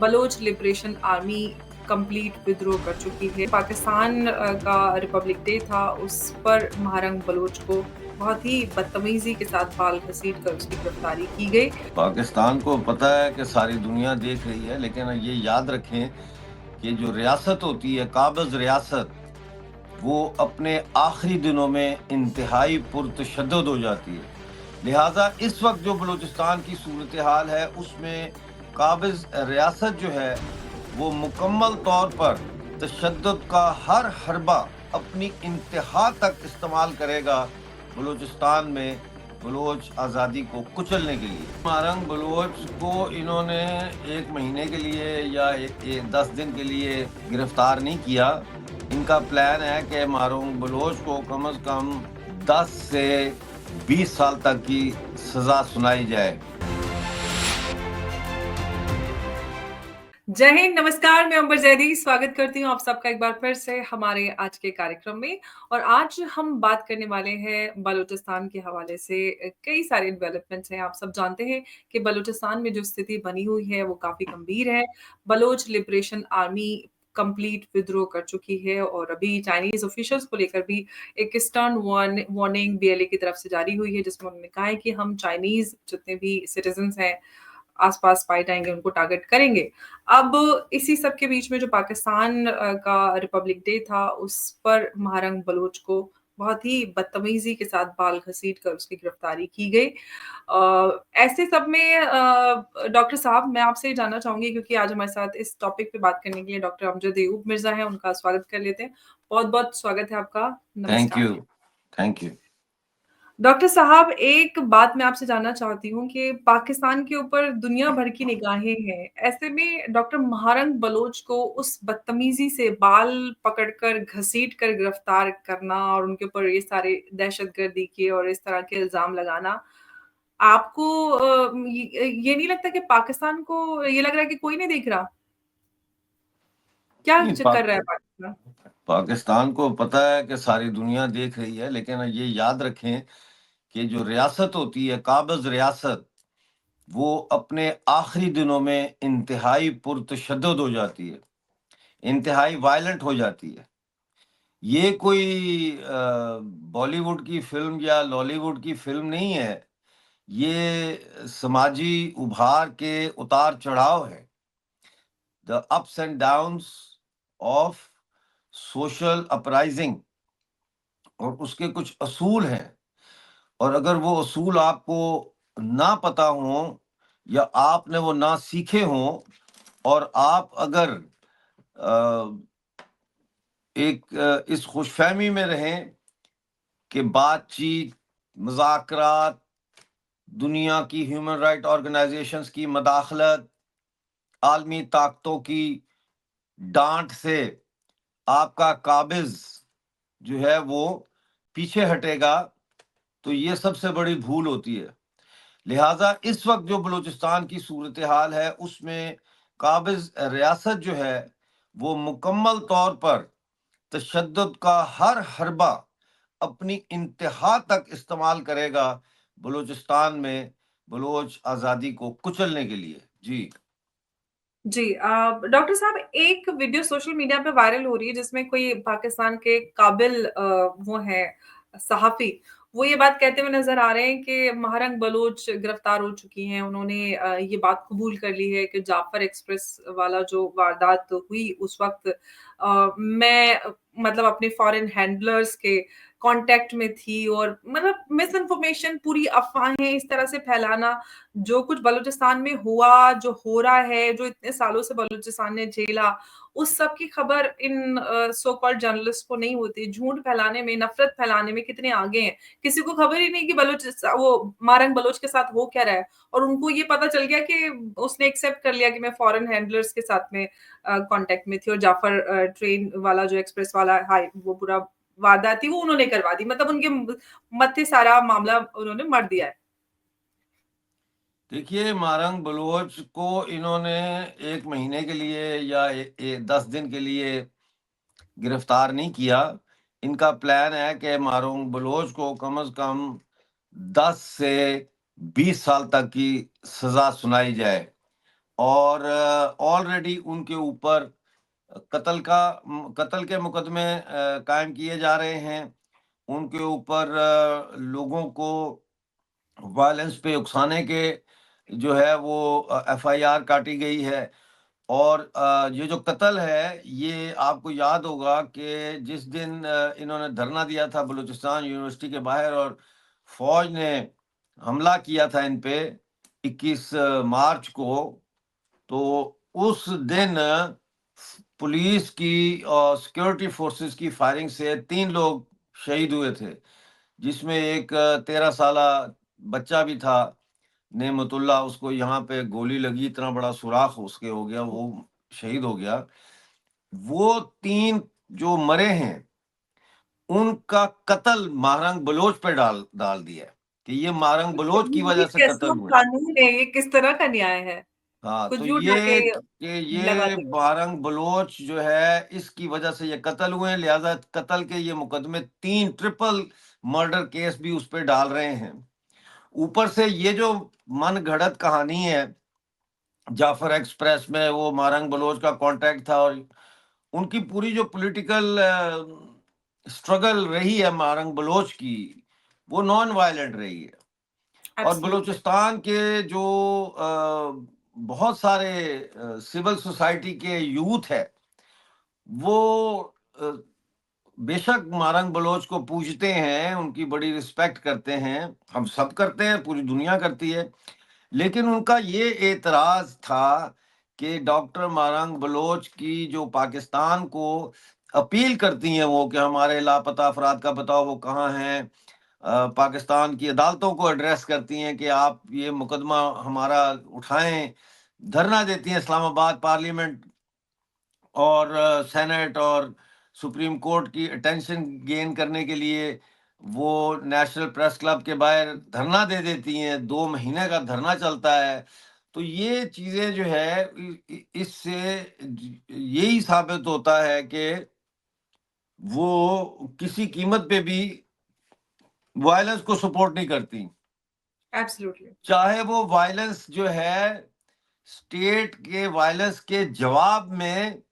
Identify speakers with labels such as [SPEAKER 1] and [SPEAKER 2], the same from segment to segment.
[SPEAKER 1] Bloch liberation army complete विद्रोह कर चुकी है। पाकिस्तान का रिपब्लिक डे था, उस पर महारंग बलोच को बहुत ही बदतमीजी के साथ बाल घसीट कर उसकी गिरफ्तारी की गई।
[SPEAKER 2] पाकिस्तान को पता है कि सारी दुनिया देख रही है, लेकिन ये याद रखें कि जो रियासत होती है, काबिज रियासत, वो अपने आखिरी दिनों में इंतहाई पुरतशद्दुद हो जाती है। लिहाजा इस वक्त जो बलूचिस्तान की सूरत हाल है, उसमें काबिज रियासत जो है वो मुकम्मल तौर पर तशद्दुद का हर हरबा अपनी इंतहा तक इस्तेमाल करेगा बलूचिस्तान में बलोच आज़ादी को कुचलने के लिए। मारंग बलोच को इन्होंने 1 महीने के लिए या 10 दिन के लिए गिरफ्तार नहीं किया। इनका प्लान है कि मारंग बलोच को कम से कम 10 से 20 साल तक की सजा सुनाई जाए।
[SPEAKER 1] जय हिंद, नमस्कार। मैं अंबर जैदी स्वागत करती हूँ आप सबका एक बार फिर से हमारे आज के कार्यक्रम में। और आज हम बात करने वाले हैं बलूचिस्तान के हवाले से। कई सारे डेवलपमेंट्स हैं। आप सब जानते हैं कि बलूचिस्तान में जो स्थिति बनी हुई है वो काफी गंभीर है। बलोच लिबरेशन आर्मी कंप्लीट विद्रोह कर चुकी है और अभी चाइनीज ऑफिशियल्स को लेकर भी एक स्टर्न वार्निंग बीएलए की तरफ से जारी हुई है, जिसमें उन्होंने कहा है कि हम चाइनीज जितने भी सिटीजन हैं आसपास पाए जाएंगे उनको टारगेट करेंगे। अब इसी सब के बीच में जो पाकिस्तान का रिपब्लिक डे था, उस पर महारंग बलोच को बहुत ही बदतमीजी के साथ बाल घसीट कर उसकी गिरफ्तारी की गई। ऐसे सब में डॉक्टर साहब, मैं आपसे ये जानना चाहूंगी, क्योंकि आज हमारे साथ इस टॉपिक पे बात करने के लिए डॉक्टर अमजद अयूब मिर्जा है, उनका स्वागत कर लेते हैं। बहुत बहुत स्वागत है आपका।
[SPEAKER 2] थैंक
[SPEAKER 1] नमस्कार।
[SPEAKER 2] यू। Thank you.
[SPEAKER 1] डॉक्टर साहब, एक बात मैं आपसे जानना चाहती हूँ कि पाकिस्तान के ऊपर दुनिया भर की निगाहें हैं। ऐसे में डॉक्टर महारंग बलोच को उस बदतमीजी से बाल पकड़कर घसीट कर गिरफ्तार करना और उनके ऊपर ये सारे दहशतगर्दी के और इस तरह के इल्जाम लगाना, आपको ये नहीं लगता कि पाकिस्तान को ये लग रहा है कि कोई नहीं देख रहा? क्या
[SPEAKER 2] नहीं,
[SPEAKER 1] कर रहा है पाकिस्तान?
[SPEAKER 2] पाकिस्तान को पता है कि सारी दुनिया देख रही है, लेकिन ये याद रखें कि जो रियासत होती है, काबिज रियासत, वो अपने आखिरी दिनों में इंतहाई पुरतशद्दुद हो जाती है, इंतहाई वायलेंट हो जाती है। ये कोई बॉलीवुड की फिल्म या लॉलीवुड की फिल्म नहीं है। ये समाजी उभार के उतार चढ़ाव है, the ups and downs of social uprising, और उसके कुछ असूल हैं। और अगर वो असूल आपको ना पता हो या आपने वो ना सीखे हों, और आप अगर इस खुशफहमी में रहें कि बातचीत, मुज़ाकरात, दुनिया की ह्यूमन राइट ऑर्गेनाइजेशंस की मदाखलत, आलमी ताकतों की डांट से आपका काबिज जो है वो पीछे हटेगा, तो ये सबसे बड़ी भूल होती है। लिहाजा इस वक्त जो बलूचिस्तान की सूरत हाल है, उसमें काबिज रियासत जो है वो मुकम्मल तौर पर तशद्दुद का हर हरबा अपनी इंतहा तक इस्तेमाल करेगा बलूचिस्तान में बलोच आज़ादी को कुचलने के लिए। जी।
[SPEAKER 1] जी, डॉक्टर साहब, एक वीडियो सोशल मीडिया पे वायरल हो रही है जिसमें कोई पाकिस्तान के काबिल वो हैं सहाफ़ी, वो ये बात कहते हुए नज़र आ रहे हैं कि महारंग बलोच गिरफ्तार हो चुकी हैं। उन्होंने ये बात कबूल कर ली है कि जाफ़र एक्सप्रेस वाला जो वारदात हुई उस वक़्त मैं मतलब अपने फॉरेन हैंडलर्स के कॉन्टैक्ट में थी, और मतलब मिस इन्फॉर्मेशन, पूरी अफ़वाहें इस तरह से फैलाना, जो कुछ बलूचिस्तान में हुआ, जो हो रहा है, जो इतने सालों से बलूचिस्तान ने झेला, उस सब की खबर इन सो कॉल्ड जर्नलिस्ट को नहीं होती। झूठ फैलाने में, नफ़रत फैलाने में कितने आगे हैं। किसी को खबर ही नहीं कि वो मारंग बलोच के साथ हो क्या रहा है, और उनको ये पता चल गया कि उसने एक्सेप्ट कर लिया कि मैं फॉरेन हैंडलर्स के साथ में कॉन्टैक्ट में थी, और जाफ़र ट्रेन वाला जो एक्सप्रेस वाला वो पूरा वारदात थी, वो उन्होंने करवा दी। मतलब उनके मत्थे सारा मामला उन्होंने मढ़ दिया है।
[SPEAKER 2] देखिए, मारंग बलोच को इन्होंने 1 महीने के लिए या 10 दिन के लिए गिरफ्तार नहीं किया। इनका प्लान है कि मारंग बलोच को कम से कम 10 से 20 साल तक की सजा सुनाई जाए। और ऑलरेडी उनके ऊपर कत्ल के मुकदमे कायम किए जा रहे हैं। उनके ऊपर लोगों को वायलेंस पे उकसाने के जो है वो एफआईआर काटी गई है। और ये जो कत्ल है, ये आपको याद होगा कि जिस दिन इन्होंने धरना दिया था बलूचिस्तान यूनिवर्सिटी के बाहर और फौज ने हमला किया था इन पे 21 मार्च को, तो उस दिन पुलिस की और सिक्योरिटी फोर्सेस की फायरिंग से 3 लोग शहीद हुए थे, जिसमें एक 13 साला बच्चा भी था, नेमतुल्ला। उसको यहाँ पे गोली लगी, इतना बड़ा सुराख उसके हो गया, वो शहीद हो गया। वो 3 जो मरे हैं, उनका कत्ल मारंग बलोच पे डाल डाल दिया है कि ये मारंग बलोच की
[SPEAKER 1] ये
[SPEAKER 2] वजह से कत्ल
[SPEAKER 1] कैसा
[SPEAKER 2] हुए।
[SPEAKER 1] कानून है, ये किस तरह का न्याय है?
[SPEAKER 2] हाँ,
[SPEAKER 1] कुछ
[SPEAKER 2] तो
[SPEAKER 1] भी उठा के
[SPEAKER 2] ये
[SPEAKER 1] लगाते हैं।
[SPEAKER 2] मारंग बलोच जो है, इसकी वजह से ये कत्ल हुए हैं, लिहाजा कत्ल के ये मुकदमे 3 ट्रिपल मर्डर केस भी उस पे डाल रहे हैं। ऊपर से ये जो मन घड़त कहानी है, जाफर एक्सप्रेस में वो मारंग बलोच का कांटेक्ट था, और उनकी पूरी जो पॉलिटिकल स्ट्रगल रही है मारंग बलोच की, वो नॉन वायलेंट रही है। और
[SPEAKER 1] एब्सोल्युटली।
[SPEAKER 2] बलूचिस्तान के जो बहुत सारे सिविल सोसाइटी के यूथ है, वो अ, बेशक मारंग बलोच को पूजते हैं, उनकी बड़ी रिस्पेक्ट करते हैं, हम सब करते हैं, पूरी दुनिया करती है। लेकिन उनका ये एतराज था कि डॉक्टर मारंग बलोच की जो पाकिस्तान को अपील करती हैं वो, कि हमारे लापता अफराद का बताओ वो कहाँ हैं, पाकिस्तान की अदालतों को एड्रेस करती हैं कि आप ये मुकदमा हमारा उठाएं, धरना देती हैं इस्लामाबाद पार्लियामेंट और सेनेट और सुप्रीम कोर्ट की अटेंशन गेन करने के लिए। वो नेशनल प्रेस क्लब के बाहर धरना दे देती हैं, 2 महीने का धरना चलता है। तो ये चीजें जो है, इससे यही साबित होता है कि वो किसी कीमत पे भी वायलेंस को सपोर्ट नहीं करती,
[SPEAKER 1] एब्सोल्युटली।
[SPEAKER 2] चाहे वो वायलेंस जो है स्टेट के वायलेंस के जवाब में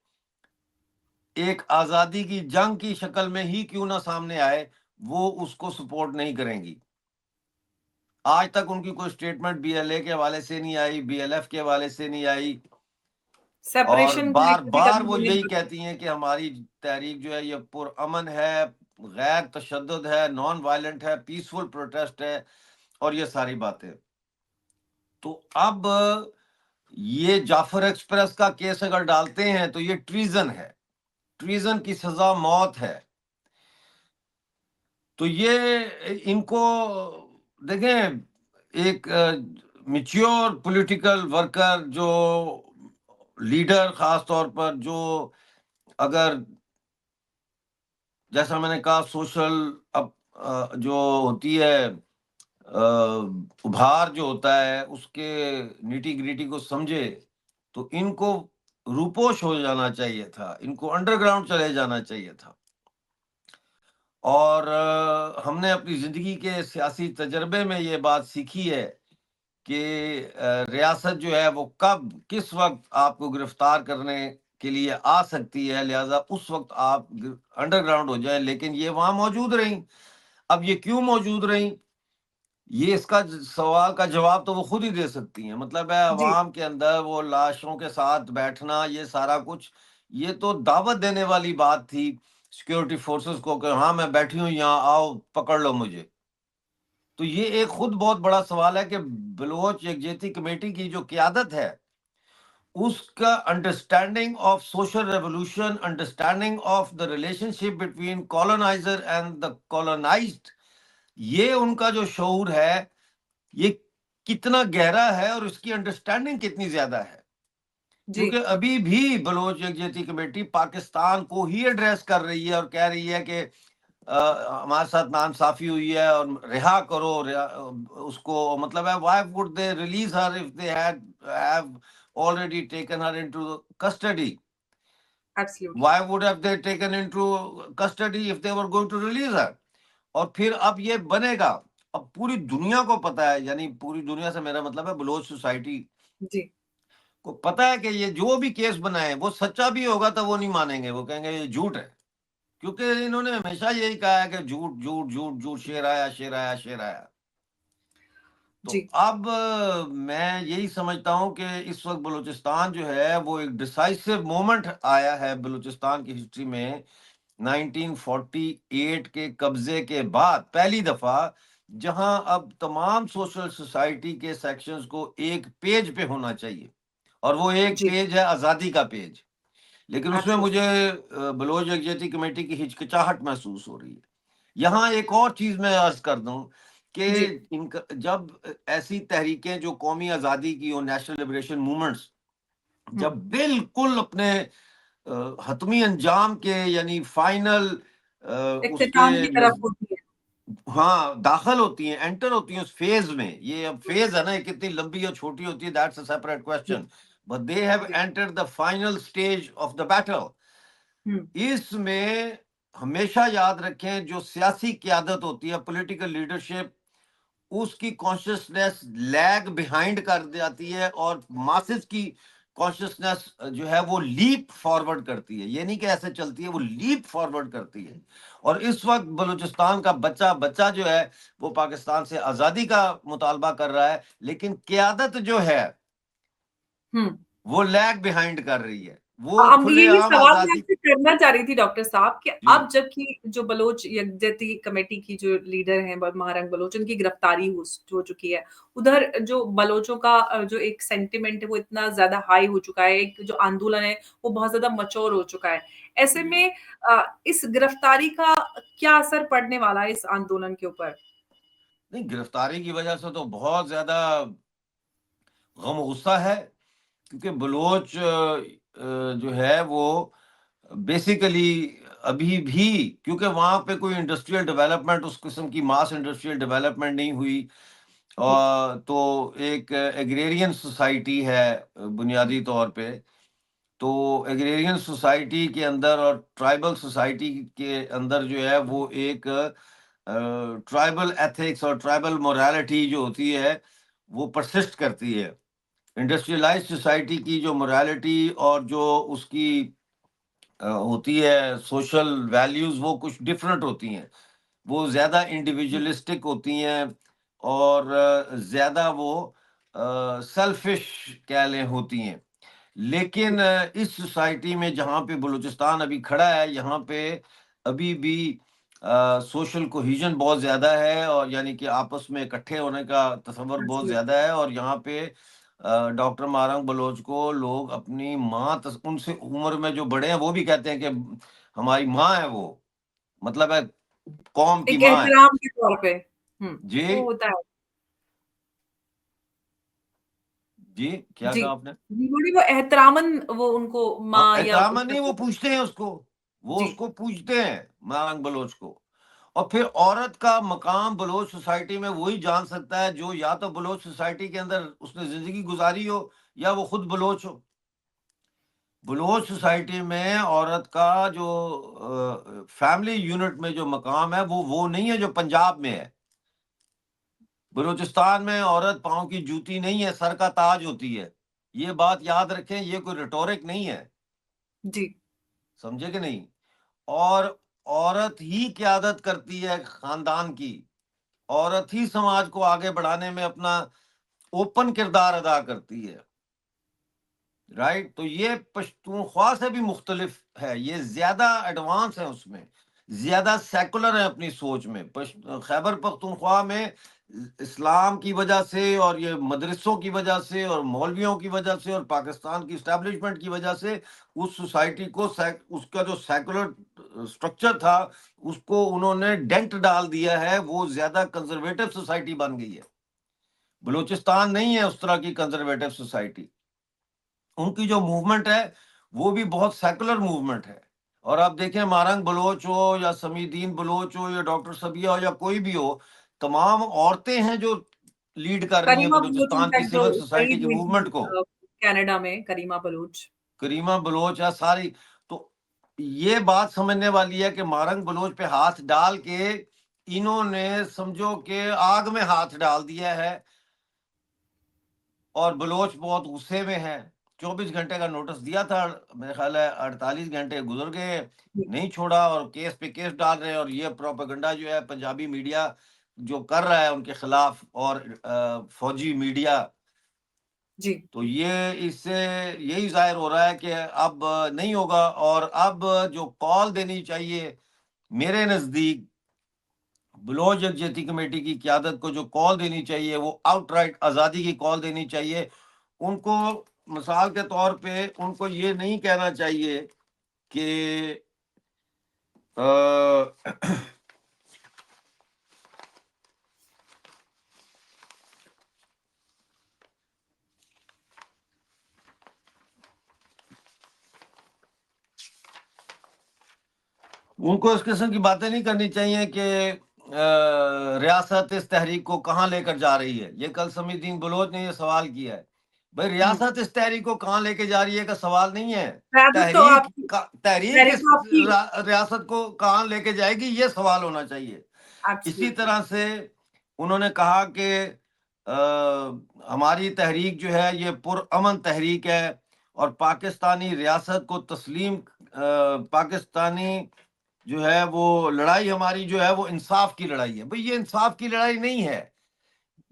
[SPEAKER 2] एक आजादी की जंग की शक्ल में ही क्यों ना सामने आए, वो उसको सपोर्ट नहीं करेंगी। आज तक उनकी कोई स्टेटमेंट बीएलए के हवाले से नहीं आई, बीएलएफ के हवाले से नहीं आई, और
[SPEAKER 1] सेपरेशन को
[SPEAKER 2] बार
[SPEAKER 1] लेकर भी
[SPEAKER 2] बार
[SPEAKER 1] कभी
[SPEAKER 2] वो
[SPEAKER 1] बोले
[SPEAKER 2] यही
[SPEAKER 1] नहीं।
[SPEAKER 2] कहती हैं कि हमारी तहरीक जो है ये पुरअमन है, गैर तशद्दुद है, नॉन वायलेंट है, पीसफुल प्रोटेस्ट है, और ये सारी बातें। तो अब ये जाफर एक्सप्रेस का केस अगर डालते हैं तो ये ट्रीजन है, ट्रीजन की सजा मौत है। तो ये इनको देखें, एक मिच्योर पॉलिटिकल वर्कर, जो लीडर, खास तौर पर जो, अगर जैसा मैंने कहा सोशल अब जो होती है उभार जो होता है, उसके नीटी ग्रिटी को समझे, तो इनको रूपोश हो जाना चाहिए था, इनको अंडरग्राउंड चले जाना चाहिए था। और हमने अपनी जिंदगी के सियासी तजर्बे में ये बात सीखी है कि रियासत जो है वो कब किस वक्त आपको गिरफ्तार करने के लिए आ सकती है, लिहाजा उस वक्त आप अंडरग्राउंड हो जाए। लेकिन ये वहां मौजूद रही। अब ये क्यों मौजूद रही, ये इसका सवाल का जवाब तो वो खुद ही दे सकती हैं। मतलब है
[SPEAKER 1] जी।
[SPEAKER 2] अवाम के अंदर वो लाशों के साथ बैठना, ये सारा कुछ, ये तो दावत देने वाली बात थी सिक्योरिटी फोर्सेस को कि हाँ मैं बैठी हूँ यहाँ, आओ पकड़ लो मुझे। तो ये एक खुद बहुत बड़ा सवाल है कि बलोच यकजहती कमेटी की जो क़यादत है, उसका understanding of social revolution, understanding of the relationship between coloniser and the colonised, ये उनका जो शऊर है, ये कितना गहरा है और उसकी अंडरस्टैंडिंग कितनी ज्यादा है।
[SPEAKER 1] जी।
[SPEAKER 2] क्योंकि अभी भी बलोच यकजहती कमेटी पाकिस्तान को ही एड्रेस कर रही है और कह रही है कि हमारे साथ नाइंसाफी हुई है और रिहा करो, उसको। मतलब है why would they release her if they have already taken her into custody,
[SPEAKER 1] absolutely.
[SPEAKER 2] Why would have they taken into custody if they were going to release her. और फिर अब ये बनेगा, अब पूरी दुनिया को पता है, यानी पूरी दुनिया से मेरा मतलब है बलोच सोसाइटी
[SPEAKER 1] जी।
[SPEAKER 2] को पता है कि ये जो भी केस बनाए वो सच्चा भी होगा तो वो नहीं मानेंगे, वो कहेंगे ये झूठ है, क्योंकि इन्होंने हमेशा यही कहा है कि झूठ झूठ झूठ झूठ, शेर आया शेर आया शेर आया। तो
[SPEAKER 1] जी,
[SPEAKER 2] अब मैं यही समझता हूं कि इस वक्त बलूचिस्तान जो है वो एक डिसाइसिव मोमेंट आया है बलूचिस्तान की हिस्ट्री में। 1948 के कब्जे के बाद पहली दफा जहां अब तमाम सोशल सोसाइटी के सेक्शंस को एक पेज पे होना चाहिए, और वो एक
[SPEAKER 1] जी,
[SPEAKER 2] पेज है आज़ादी का पेज। लेकिन उसमें मुझे
[SPEAKER 1] एब्सोल्युटली।
[SPEAKER 2] बलोच यकजहती कमेटी की हिचकिचाहट महसूस हो रही है। यहाँ एक और चीज मैं अर्ज कर दूं कि
[SPEAKER 1] जी,
[SPEAKER 2] इनका जब ऐसी तहरीकें जो कौमी आज़ादी की और नेशनल लिबरेशन मूवमेंट्स
[SPEAKER 1] हुँ,
[SPEAKER 2] जब बिल्कुल अपने हतमी अंजाम के यानी फाइनल उसके
[SPEAKER 1] इख्तिताम की तरफ होती है।
[SPEAKER 2] हाँ दाखिल होती हैं, एंटर होती हैं उस फेज में। ये अब फेज है ना, ये कितनी लंबी और छोटी होती है, दैट्स अ सेपरेट
[SPEAKER 1] जी,
[SPEAKER 2] क्वेश्चन, बट दे हैव
[SPEAKER 1] जी,
[SPEAKER 2] entered the final stage of the battle.
[SPEAKER 1] हुँ,
[SPEAKER 2] इसमें हमेशा याद रखें जो सियासी क्यादत होती है, पॉलिटिकल लीडरशिप, उसकी कॉन्शियसनेस लैग बिहाइंड कर जाती है और मासेस की कॉन्शियसनेस जो है वो लीप फॉरवर्ड करती है। ये नहीं कि ऐसे चलती है, वो लीप फॉरवर्ड करती है। और इस वक्त बलूचिस्तान का बच्चा बच्चा जो है वो पाकिस्तान से आज़ादी का मुतालबा कर रहा है, लेकिन क्यादत जो है
[SPEAKER 1] हुँ।
[SPEAKER 2] वो लैग बिहाइंड कर रही है, वो
[SPEAKER 1] अब यही
[SPEAKER 2] खुलेआम
[SPEAKER 1] सवाल मैं
[SPEAKER 2] आज़ादी।
[SPEAKER 1] आपसे करना चाह रही थी डॉक्टर साहब कि
[SPEAKER 2] जी
[SPEAKER 1] अब जबकि जो बलोच यकजहती कमेटी की जो लीडर हैं महारंग बलोच, उनकी गिरफ्तारी हो चुकी है। उधर जो बलोचों का जो एक सेंटिमेंट है वो इतना ज़्यादा हाई हो चुका है, एक जो आंदोलन है वो बहुत ज़्यादा मैच्योर हो चुका है। ऐसे
[SPEAKER 2] जी
[SPEAKER 1] में इस गिरफ्तारी का क्या असर पड़ने वाला है इस आंदोलन के ऊपर?
[SPEAKER 2] नहीं, गिरफ्तारी की वजह से तो बहुत ज्यादा गम गुस्सा है, क्योंकि बलोच जो है वो बेसिकली अभी भी, क्योंकि वहां पे कोई इंडस्ट्रियल डेवलपमेंट उस किस्म की मास इंडस्ट्रियल डेवलपमेंट नहीं हुई।
[SPEAKER 1] जी,
[SPEAKER 2] तो एक एग्रेरियन सोसाइटी है बुनियादी तौर पे। तो एग्रेरियन सोसाइटी के अंदर और ट्राइबल सोसाइटी के अंदर जो है वो एक ट्राइबल एथिक्स और ट्राइबल मोरालिटी जो होती है वो परसिस्ट करती है। इंडस्ट्रियलाइज्ड सोसाइटी की जो मोरालिटी और जो उसकी होती है सोशल वैल्यूज, वो कुछ डिफरेंट होती हैं। वो ज़्यादा इंडिविजुअलिस्टिक होती हैं और ज़्यादा वो सेल्फिश कह लें होती हैं।
[SPEAKER 1] जी,
[SPEAKER 2] लेकिन इस सोसाइटी में जहाँ पे बलूचिस्तान अभी खड़ा है, यहाँ पे अभी भी सोशल कोहिजन बहुत ज़्यादा है, और यानी कि आपस में इकट्ठे होने का तसव्वुर बहुत
[SPEAKER 1] एब्सोल्युटली।
[SPEAKER 2] ज़्यादा है। और यहाँ पे डॉक्टर मारंग बलोच को लोग अपनी माँ उनसे उम्र में जो बड़े हैं वो भी कहते हैं कि हमारी माँ है वो, मतलब है कौम की
[SPEAKER 1] एक
[SPEAKER 2] माँ है।
[SPEAKER 1] एहतराम के तौर पे। हुँ,
[SPEAKER 2] जी
[SPEAKER 1] वो होता है।
[SPEAKER 2] जी, क्या
[SPEAKER 1] जी।
[SPEAKER 2] कहा आपने?
[SPEAKER 1] जी, बड़ी वो एहतरामन वो उनको
[SPEAKER 2] हाँ,
[SPEAKER 1] माँ या
[SPEAKER 2] एहतराम
[SPEAKER 1] कुछ
[SPEAKER 2] नहीं,
[SPEAKER 1] ऐसा
[SPEAKER 2] वो
[SPEAKER 1] बोलते
[SPEAKER 2] पूछते हैं उसको, वो
[SPEAKER 1] जी,
[SPEAKER 2] उसको पूछते हैं मारंग बलोच को। और फिर औरत का मकाम बलोच सोसाइटी में वही जान सकता है जो या तो बलोच सोसाइटी के अंदर उसने जिंदगी गुजारी हो या वो खुद बलोच हो। बलोच सोसाइटी में औरत का जो फैमिली यूनिट में जो मकाम है वो नहीं है जो पंजाब में है। बलूचिस्तान में औरत पाँव की जूती नहीं है, सर का ताज होती है। ये बात याद रखें, ये कोई रिटोरिक नहीं है,
[SPEAKER 1] जी।
[SPEAKER 2] समझे कि नहीं? और औरत ही क्यादत करती है खानदान की, औरत ही समाज को आगे बढ़ाने में अपना ओपन किरदार अदा करती है। राइट, तो ये पश्तूनख्वा से भी मुख्तलिफ है, ये ज्यादा एडवांस है, उसमें ज्यादा सेकुलर है अपनी सोच में। खैबर पख्तूनख्वा में इस्लाम की वजह से और ये मदरसों की वजह से और मौलवियों की वजह से और पाकिस्तान की इस्टेब्लिशमेंट की वजह से उस सोसाइटी को उसका जो सेकुलर स्ट्रक्चर था उसको उन्होंने डेंट डाल दिया है, वो ज्यादा कंजर्वेटिव सोसाइटी बन गई है। बलूचिस्तान नहीं है उस तरह की कंजर्वेटिव सोसाइटी। उनकी जो मूवमेंट है वो भी बहुत सेकुलर मूवमेंट है। और आप देखें, मारंग बलोच हो या समीदीन बलोच हो या डॉक्टर सबिया हो या कोई भी हो, तमाम औरतें हैं जो लीड कर रही हैं
[SPEAKER 1] करीमा बलूच
[SPEAKER 2] बलूचिस्तान की
[SPEAKER 1] इनफैक्ट जो
[SPEAKER 2] सिविल सोसाइटी
[SPEAKER 1] शहीद
[SPEAKER 2] की
[SPEAKER 1] हुई थी
[SPEAKER 2] मूवमेंट को।
[SPEAKER 1] कनाडा में करीमा बलूच।
[SPEAKER 2] करीमा बलोच है सारी। तो ये बात समझने वाली है कि मारंग बलोच पे हाथ डाल के इन्होंने समझो कि आग में हाथ डाल दिया है, और बलोच बहुत गुस्से में है। 24 घंटे का नोटिस दिया था, मेरे ख्याल है 48 घंटे गुजर गए,
[SPEAKER 1] जी,
[SPEAKER 2] नहीं छोड़ा, और केस पे केस डाल रहे हैं, और ये प्रोपेगेंडा जो है पंजाबी मीडिया जो कर रहा है उनके खिलाफ, और फौजी मीडिया,
[SPEAKER 1] जी,
[SPEAKER 2] तो ये इससे यही जाहिर हो रहा है कि अब नहीं होगा। और अब जो कॉल देनी चाहिए मेरे नजदीक, बलोच यकजहती कमेटी की क़यादत को जो कॉल देनी चाहिए वो आउटराइट आज़ादी की कॉल देनी चाहिए। उनको मिसाल के तौर पे उनको ये नहीं कहना चाहिए कि अ, उनको इस किस्म की बातें नहीं करनी चाहिए कि रियासत इस तहरीक को कहाँ लेकर जा रही है। ये कल समीउद्दीन बलोच ने ये सवाल किया है। भाई
[SPEAKER 1] हुँ।
[SPEAKER 2] रियासत इस तहरीक को कहाँ लेके जा रही है का सवाल नहीं है।
[SPEAKER 1] क़यादत तो
[SPEAKER 2] तहरीक
[SPEAKER 1] आपकी
[SPEAKER 2] का तहरीक
[SPEAKER 1] तहरीक
[SPEAKER 2] इस
[SPEAKER 1] तो आपकी
[SPEAKER 2] रियासत को कहाँ लेके जाएगी, ये सवाल होना चाहिए। इसी
[SPEAKER 1] एब्सोल्युटली।
[SPEAKER 2] तरह से उन्होंने कहा कि हमारी तहरीक जो है ये पुरअमन तहरीक है, और पाकिस्तानी रियासत को तस्लीम पाकिस्तानी जो है वो लड़ाई हमारी जो है वो इंसाफ की लड़ाई है। भाई ये इंसाफ की लड़ाई नहीं है,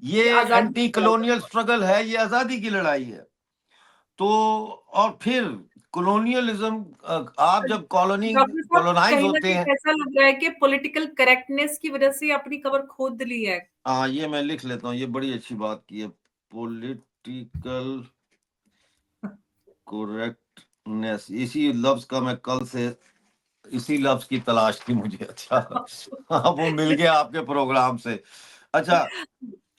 [SPEAKER 2] ये
[SPEAKER 1] ये आज़ादी
[SPEAKER 2] एंटी
[SPEAKER 1] की लड़ाई
[SPEAKER 2] कॉलोनियल स्ट्रगल है, ये आजादी की लड़ाई है। तो और फिर कॉलोनियलिज्म, आप
[SPEAKER 1] है।
[SPEAKER 2] जब कॉलोनी
[SPEAKER 1] डॉक्टर साहब,
[SPEAKER 2] कॉलोनाइज
[SPEAKER 1] कहीं न
[SPEAKER 2] होते हैं।
[SPEAKER 1] कहीं ऐसा लग रहा है कि पॉलिटिकल करेक्टनेस की वज़ह से अपनी कबर खोद ली है।
[SPEAKER 2] हाँ, ये मैं लिख लेता हूँ, ये बड़ी अच्छी बात की है। पॉलिटिकल करेक्टनेस, इसी लफ्ज का मैं कल से इसी लफ्ज की तलाश थी मुझे। अच्छा, हाँ, वो मिल गया आपके प्रोग्राम से। अच्छा,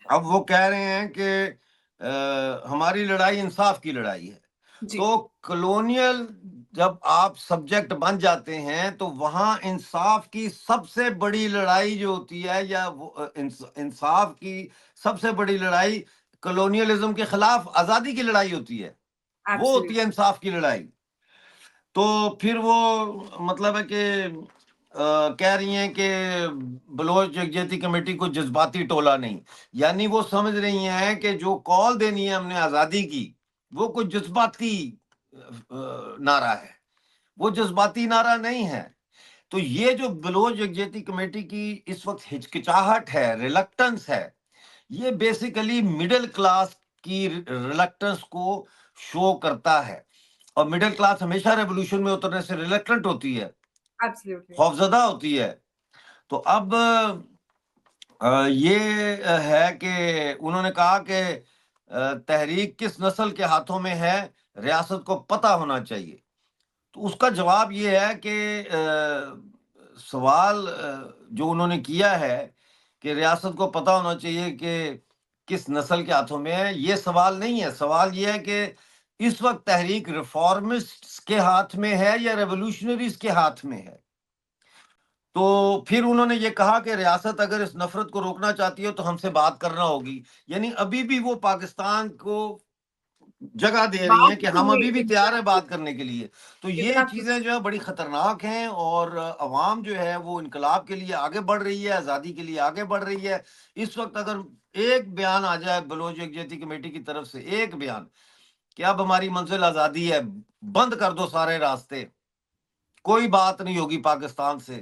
[SPEAKER 2] अब वो कह रहे हैं कि हमारी लड़ाई इंसाफ की लड़ाई है।
[SPEAKER 1] जी,
[SPEAKER 2] तो कॉलोनियल जब आप सब्जेक्ट बन जाते हैं तो वहां इंसाफ की सबसे बड़ी लड़ाई जो होती है, या वो इंसाफ की सबसे बड़ी लड़ाई कॉलोनियलिज्म के खिलाफ आजादी की लड़ाई होती है। वो होती है
[SPEAKER 1] एब्सोल्युटली।
[SPEAKER 2] इंसाफ की लड़ाई। तो फिर वो मतलब है कि कह रही हैं कि बलोच यकजहती कमेटी को जज्बाती टोला नहीं, यानी वो समझ रही हैं कि जो कॉल देनी है हमने आज़ादी की, वो कोई जज्बाती नारा है, वो जज्बाती नारा नहीं है। तो ये जो बलोच यकजहती कमेटी की इस वक्त हिचकिचाहट है, रिलक्टेंस है, ये बेसिकली मिडिल क्लास की रिलक्टेंस को शो करता है। और मिडिल क्लास हमेशा रेवोल्यूशन में उतरने से रिलक्टेंट होती है,
[SPEAKER 1] एब्सोल्युटली।
[SPEAKER 2] खौफजदा होती है। तो अब ये है कि उन्होंने कहा कि तहरीक किस नस्ल के हाथों में है, रियासत को पता होना चाहिए। तो उसका जवाब ये है कि सवाल जो उन्होंने किया है कि रियासत को पता होना चाहिए कि किस नस्ल के हाथों में है, ये सवाल नहीं है। सवाल ये है कि इस वक्त तहरीक रिफॉर्मिस्ट्स के हाथ में है या रेवोल्यूशनरीज के हाथ में है। तो फिर उन्होंने ये कहा कि रियासत अगर इस नफरत को रोकना चाहती है तो हमसे बात करना होगी। यानी अभी भी वो पाकिस्तान को जगह दे रही हैं
[SPEAKER 1] बात
[SPEAKER 2] कि
[SPEAKER 1] तो
[SPEAKER 2] हम
[SPEAKER 1] हुई
[SPEAKER 2] अभी भी तैयार हैं
[SPEAKER 1] एग्ज़ैक्टली।
[SPEAKER 2] बात करने के लिए। तो ये
[SPEAKER 1] इतना कुछ
[SPEAKER 2] चीजें जो है बड़ी खतरनाक हैं, और अवाम जो है वो इनकलाब के लिए आगे बढ़ रही है, आजादी के लिए आगे बढ़ रही है। इस वक्त अगर एक बयान आ जाए बलोच यकजहती कमेटी की तरफ से, एक बयान कि अब हमारी मंजिल आजादी है, बंद कर दो सारे रास्ते, कोई बात नहीं होगी पाकिस्तान से,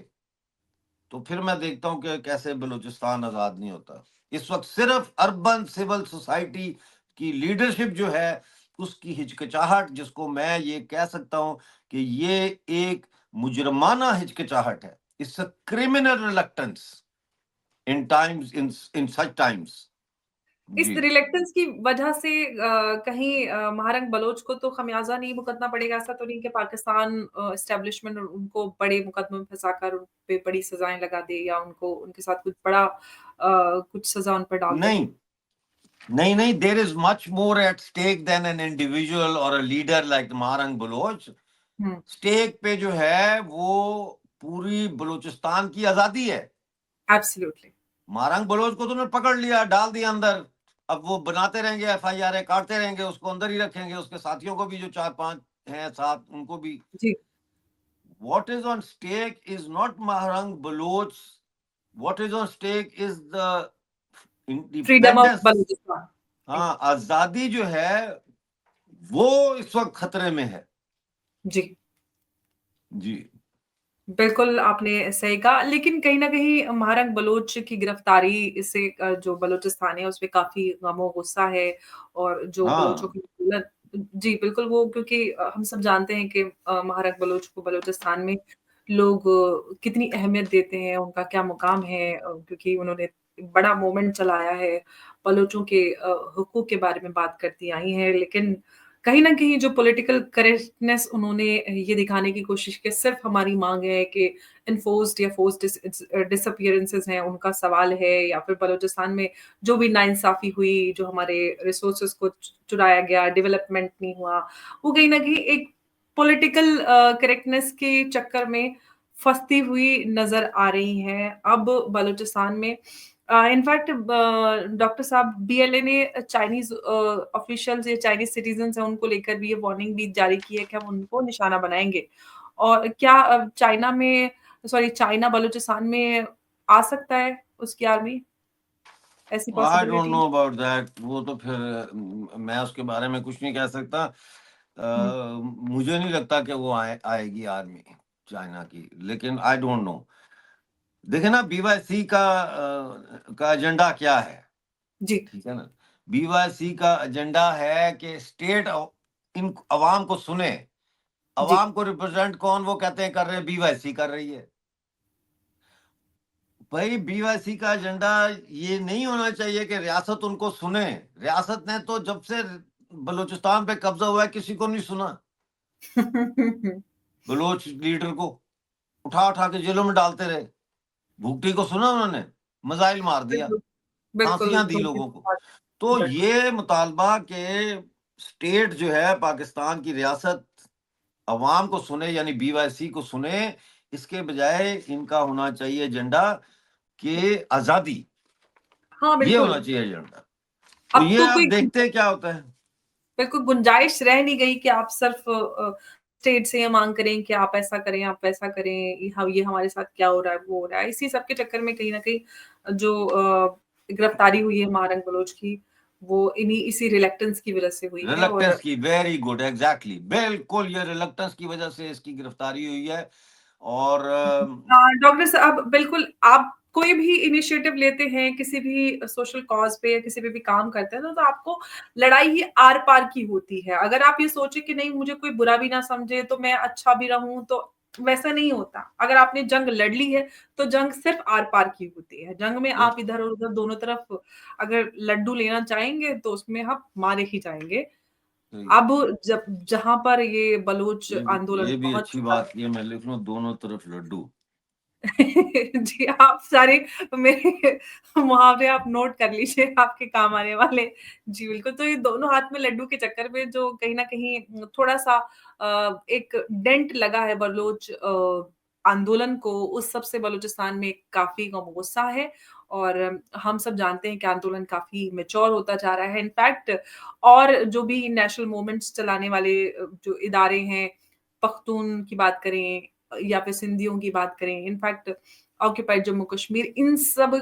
[SPEAKER 2] तो फिर मैं देखता हूं कि कैसे बलूचिस्तान आजाद नहीं होता। इस वक्त सिर्फ अर्बन सिविल सोसाइटी की लीडरशिप जो है उसकी हिचकिचाहट, जिसको मैं ये कह सकता हूं कि ये एक मुजरमाना हिचकिचाहट है, it's a criminal reluctance in times, in such times.
[SPEAKER 1] इस
[SPEAKER 2] जी
[SPEAKER 1] रिलेक्टेंस की वजह से कहीं महारंग बलोच को तो खमियाजा नहीं भुगतना पड़ेगा। ऐसा तो नहीं कि पाकिस्तान एस्टेब्लिशमेंट उनको बड़े मुकदमे में फंसाकर उन पे बड़ी सजाएं लगा दे, या उनको उनके साथ कुछ बड़ा कुछ सजा उन पर डाल दे।
[SPEAKER 2] नहीं, नहीं, नहीं, there is much more at stake than an individual or a leader like Mahrang Baloch.
[SPEAKER 1] हुँ,
[SPEAKER 2] स्टेक पे जो है वो पूरी बलूचिस्तान की आजादी है।
[SPEAKER 1] एब्सोल्युटली।
[SPEAKER 2] मारंग बलोच को तो उन्होंने पकड़ लिया, डाल दिया अंदर। अब वो बनाते रहेंगे एफआईआर, काटते रहेंगे, उसको अंदर ही रखेंगे, उसके साथियों को भी जो 4-5 हैं साथ, उनको भी।
[SPEAKER 1] जी,
[SPEAKER 2] what is on stake is not Mahrang Baloch, what is on stake is the
[SPEAKER 1] freedom of
[SPEAKER 2] independence.
[SPEAKER 1] Balochistan.
[SPEAKER 2] हाँ, आजादी जो है वो इस वक्त खतरे में है।
[SPEAKER 1] जी।
[SPEAKER 2] जी।
[SPEAKER 1] बिल्कुल, आपने सही कहा, लेकिन कहीं न कहीं महारंग बलोच की गिरफ्तारी से जो बलूचिस्तान है, उसपे काफ़ी गम-ओ-गुस्सा है और जो बलोचों
[SPEAKER 2] हाँ।
[SPEAKER 1] की हुकूमत जी, बिल्कुल, वो क्योंकि हम सब जानते हैं कि महारंग बलोच को बलूचिस्तान में लोग कितनी अहमियत देते हैं, उनका क्या मुकाम है क्योंकि उन्होंने एक बड़ा मूवमेंट चलाया है, बलोचों के हुकूक के बारे में बात करती आई हैं, लेकिन कहीं न कहीं जो पॉलिटिकल करेक्टनेस उन्होंने ये दिखाने की कोशिश की, सिर्फ़ हमारी माँग है कि एनफोर्स्ड या फोर्स्ड डिसअपीयरेंसेस हैं, उनका सवाल है या फिर बलूचिस्तान में जो भी नाइंसाफ़ी हुई, जो हमारे रिसोर्सेज़ को चुराया गया, डेवलपमेंट नहीं हुआ, वो कहीं न कहीं एक पॉलिटिकल करेक्टनेस के चक्कर में फँसती हुई नज़र आ रही हैं। अब बलूचिस्तान में इनफैक्ट डॉक्टर साहब बीएलए ने चाइनीज़ ऑफ़िशियल्स या चाइनीज़ सिटिज़न्स हैं, उनको लेकर भी ये वार्निंग भी जारी की है कि हम उनको निशाना बनाएँगे। और क्या चाइना बलूचिस्तान में आ सकता है उसकी आर्मी? ऐसी
[SPEAKER 2] I don't
[SPEAKER 1] possibility?
[SPEAKER 2] Know about that. वो तो फिर मैं उसके बारे में कुछ नहीं कह सकता।
[SPEAKER 1] हुँ,
[SPEAKER 2] मुझे नहीं लगता कि वो आएगी आर्मी चाइना की, लेकिन आई डोंट नो। देखिए ना, बीवाईसी का एजेंडा क्या है?
[SPEAKER 1] जी,
[SPEAKER 2] ठीक है ना? बीवाईसी का एजेंडा है कि स्टेट इन अवाम को सुने।
[SPEAKER 1] जी।
[SPEAKER 2] अवाम को रिप्रेजेंट कौन वो कहते हैं कर रहे हैं? बीवाईसी कर रही है। भाई, बीवाईसी का एजेंडा ये नहीं होना चाहिए कि रियासत उनको सुने। रियासत ने तो जब से बलूचिस्तान पे कब्जा हुआ है, किसी को नहीं सुना। बलोच लीडर को उठा उठा के जेलों में डालते रहे। भुगटी को सुना उन्होंने? मिसाइल मार दिया,
[SPEAKER 1] बिल्कुल, बिल्कुल,
[SPEAKER 2] फांसियां दी
[SPEAKER 1] धोखे
[SPEAKER 2] लोगों
[SPEAKER 1] से
[SPEAKER 2] को।
[SPEAKER 1] बात
[SPEAKER 2] तो
[SPEAKER 1] बिल्कुल।
[SPEAKER 2] ये मुतालबा के स्टेट जो है पाकिस्तान की रियासत अवाम को सुने, यानी बीवाईसी को सुने, इसके बजाय इनका होना चाहिए एजेंडा कि आजादी।
[SPEAKER 1] हाँ,
[SPEAKER 2] ये
[SPEAKER 1] बिल्कुल।
[SPEAKER 2] होना चाहिए एजेंडा। तो
[SPEAKER 1] अब
[SPEAKER 2] ये
[SPEAKER 1] तो
[SPEAKER 2] अब
[SPEAKER 1] कोई
[SPEAKER 2] देखते हैं क्या होता है।
[SPEAKER 1] बिल्कुल गुंजाइश रह नहीं गई कि आप सिर्फ़ स्टेट से ये माँग करें कि आप ऐसा करें, आप वैसा करें, ये हमारे साथ क्या हो रहा है, वो हो रहा है। इसी सब के चक्कर में कहीं न कहीं जो गिरफ्तारी हुई है महारंग बलोच की, वो इसी रिलक्टेंस की वज़ह से हुई है और
[SPEAKER 2] रिलक्टेंस की, वेरी गुड, एग्जैक्टली, बिल्कुल, ये रिलक्टेंस की वजह से इसकी गिरफ्तारी हुई है। और
[SPEAKER 1] हाँ, डॉक्टर साहब बिल्कुल, आप कोई भी इनिशिएटिव लेते हैं, किसी भी सोशल कॉज़ पे या किसी पे भी काम करते हैं ना, तो आपको लड़ाई ही आर-पार की होती है। अगर आप ये सोचे कि नहीं मुझे कोई बुरा भी ना समझे, तो मैं अच्छा भी रहूँ, तो वैसा नहीं होता। अगर आपने जंग लड़ ली है, तो जंग सिर्फ़ आर-पार की होती है। जंग में आप इधर और उधर दोनों तरफ अगर लड्डू लेना चाहेंगे, तो उसमें आप मारे ही जाएँगे। अब जब जहाँ पर ये बलूच आंदोलन
[SPEAKER 2] ये भी
[SPEAKER 1] पहुँच
[SPEAKER 2] अच्छी
[SPEAKER 1] चुका
[SPEAKER 2] बात की है, मैं लिख लूं दोनों तरफ लड्डू।
[SPEAKER 1] जी, आप सारे मेरे मुहावरे आप नोट कर लीजिए, आपके काम आने वाले। जी, बिल्कुल, तो ये दोनों हाथ में लड्डू के चक्कर में जो कहीं न कहीं थोड़ा-सा एक डेंट लगा है बलूच आंदोलन को, उस सब से बलूचिस्तान में काफ़ी गम-गुस्सा है और हम सब जानते हैं कि आंदोलन काफ़ी मैच्योर होता जा रहा है। इनफैक्ट और जो भी नेशनल मूवमेंट्स चलाने वाले जो इदारे हैं, पख्तून की बात करें या फिर सिंधियों की बात करें, इनफैक्ट ऑक्यूपाइड जम्मू कश्मीर, इन सब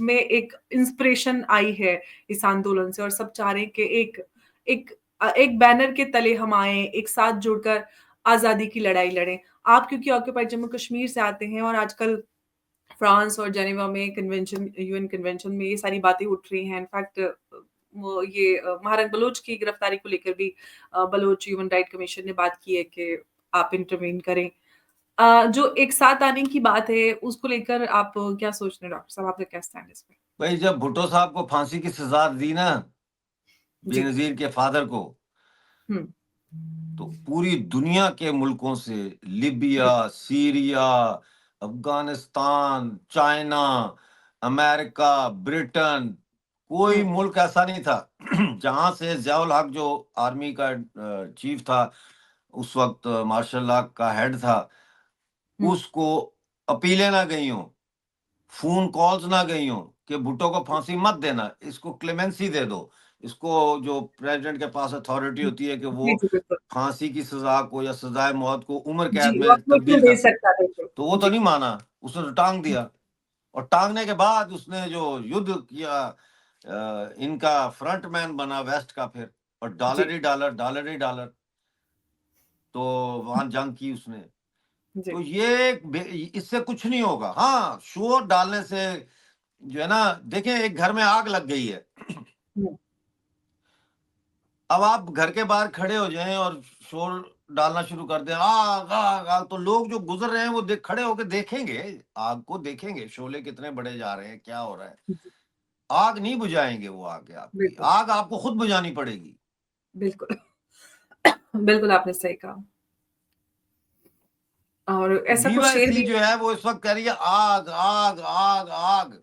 [SPEAKER 1] में एक इंस्पिरेशन आई है इस आंदोलन से और सब चाह रहे हैं कि एक एक बैनर के तले हम आएँ, एक साथ जुड़कर आज़ादी की लड़ाई लड़ें। आप क्योंकि ऑक्यूपाइड जम्मू कश्मीर से आते हैं और आजकल फ्रांस और जेनेवा में कन्वेंशन यूएन कन्वेंशन में ये सारी बातें उठ रही हैं। इनफैक्ट वो ये महारत बलूच की गिरफ्तारी को लेकर भी बलूच ह्यूमन राइट कमीशन ने बात की है कि आप इंटरवेन करें। जो एक साथ आने की बात है, उसको लेकर आप क्या सोच रहे हैं डॉक्टर साहब? आपका क्या स्टैंड है इस पे?
[SPEAKER 2] भाई, जब भुट्टो साहब को फांसी की सजा दी ना,
[SPEAKER 1] जी।
[SPEAKER 2] बेनजीर के फादर को,
[SPEAKER 1] हुँ,
[SPEAKER 2] तो पूरी दुनिया के मुल्कों से,
[SPEAKER 1] जी।
[SPEAKER 2] Libya, Syria, Afghanistan, China, America, Britain, कोई
[SPEAKER 1] हुँ,
[SPEAKER 2] मुल्क ऐसा नहीं था जहां से ज़ियाउल हक, जो आर्मी का चीफ था उस वक्त, मार्शल लॉ का हेड था,
[SPEAKER 1] हुँ।
[SPEAKER 2] उसको अपीलें ना गई हों, फ़ोन कॉल्स ना गई हों कि भुट्टो को फांसी मत देना, इसको क्लेमेंसी दे दो। इसको, जो प्रेसिडेंट के पास अथॉरिटी
[SPEAKER 1] हुँ।
[SPEAKER 2] होती है कि
[SPEAKER 1] जी,
[SPEAKER 2] वो
[SPEAKER 1] जी, बिल्कुल।
[SPEAKER 2] फांसी की सज़ा को या सज़ाए मौत को उम्र
[SPEAKER 1] जी,
[SPEAKER 2] कैद
[SPEAKER 1] वो
[SPEAKER 2] में
[SPEAKER 1] अप्रोचल
[SPEAKER 2] तब्दील
[SPEAKER 1] दे
[SPEAKER 2] कर दे।
[SPEAKER 1] सकता है, बिल्कुल।
[SPEAKER 2] तो वो तो
[SPEAKER 1] जी।
[SPEAKER 2] नहीं माना, उसने तो टाँग दिया। और टाँगने के बाद उसने जो युद्ध किया, इनका फ्रंटमैन बना वेस्ट का फिर। और
[SPEAKER 1] जी,
[SPEAKER 2] डॉलर ही डॉलर, तो वहाँ जंग की उसने।
[SPEAKER 1] जी।
[SPEAKER 2] तो ये इससे कुछ नहीं होगा। हाँ, शोर डालने से जो है ना, देखें एक घर में आग लग गई है।
[SPEAKER 1] हुँ,
[SPEAKER 2] अब आप घर के बाहर खड़े हो जाएं और शोर डालना शुरू कर दें, आग आग आग, तो लोग जो गुजर रहे हैं वो खड़े होकर देखेंगे, आग को देखेंगे, शोले कितने बड़े जा रहे हैं, क्या हो रहा है।
[SPEAKER 1] जी,
[SPEAKER 2] आग नहीं बुझाएंगे वो, आगे आपकी
[SPEAKER 1] बिल्कुल,
[SPEAKER 2] आग आपको खुद बुझानी पड़ेगी।
[SPEAKER 1] बिल्कुल। बिल्कुल, आपने सही कहा और
[SPEAKER 2] तो
[SPEAKER 1] ऐसा कुछ शेर
[SPEAKER 2] BYC
[SPEAKER 1] भी
[SPEAKER 2] जो है वो इस वक्त कह रही है आग आग आग आग।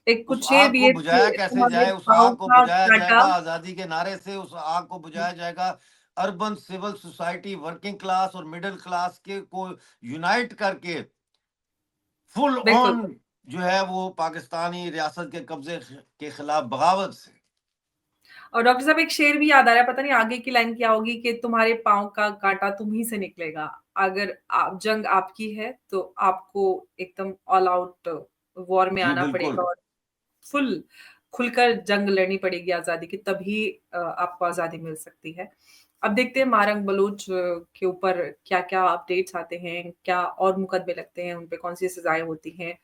[SPEAKER 1] एक
[SPEAKER 2] उस
[SPEAKER 1] कुछ शेर
[SPEAKER 2] आग
[SPEAKER 1] भी
[SPEAKER 2] को
[SPEAKER 1] है
[SPEAKER 2] बुझाया
[SPEAKER 1] कि
[SPEAKER 2] कैसे
[SPEAKER 1] तुम्हारे
[SPEAKER 2] जाए, उस
[SPEAKER 1] पाँव
[SPEAKER 2] आग को
[SPEAKER 1] का
[SPEAKER 2] बुझाया
[SPEAKER 1] काँटा
[SPEAKER 2] जाएगा आजादी के नारे से, उस आग को बुझाया जाएगा urban civil society, working class और मिडिल क्लास के को यूनाइट करके, फुल
[SPEAKER 1] बिल्कुल
[SPEAKER 2] ऑन जो है वो पाकिस्तानी रियासत के कब्जे के खिलाफ बगावत से।
[SPEAKER 1] और डॉक्टर साहब एक शेर भी याद आ रहा है, पता नहीं आगे की लाइन क्या होगी कि तुम्हारे पाँव का काँटा तुम ही से निकलेगा। अगर आप जंग आपकी है, तो आपको एकदम ऑल आउट वॉर में
[SPEAKER 2] जी
[SPEAKER 1] आना
[SPEAKER 2] बिल्कुल।
[SPEAKER 1] पड़ेगा और फुल खुलकर जंग लड़नी पड़ेगी आज़ादी की, तभी आपको आज़ादी मिल सकती है। अब देखते हैं मारंग बलूच के ऊपर क्या-क्या अपडेट्स आते हैं, क्या और मुकदमे लगते हैं, उन पे कौन-सी सज़ाएँ होती हैं,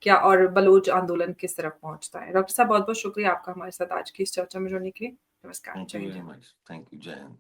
[SPEAKER 1] क्या और बलूच आंदोलन किस तरफ पहुँचता है। डॉक्टर साहब बहुत-बहुत शुक्रिया आपका हमारे साथ आज की इस चर्चा में जुड़ने के लिए। नमस्कार,
[SPEAKER 2] थैंक
[SPEAKER 1] जय
[SPEAKER 2] you
[SPEAKER 1] Hind.
[SPEAKER 2] Very much, thank you, जय हिंद।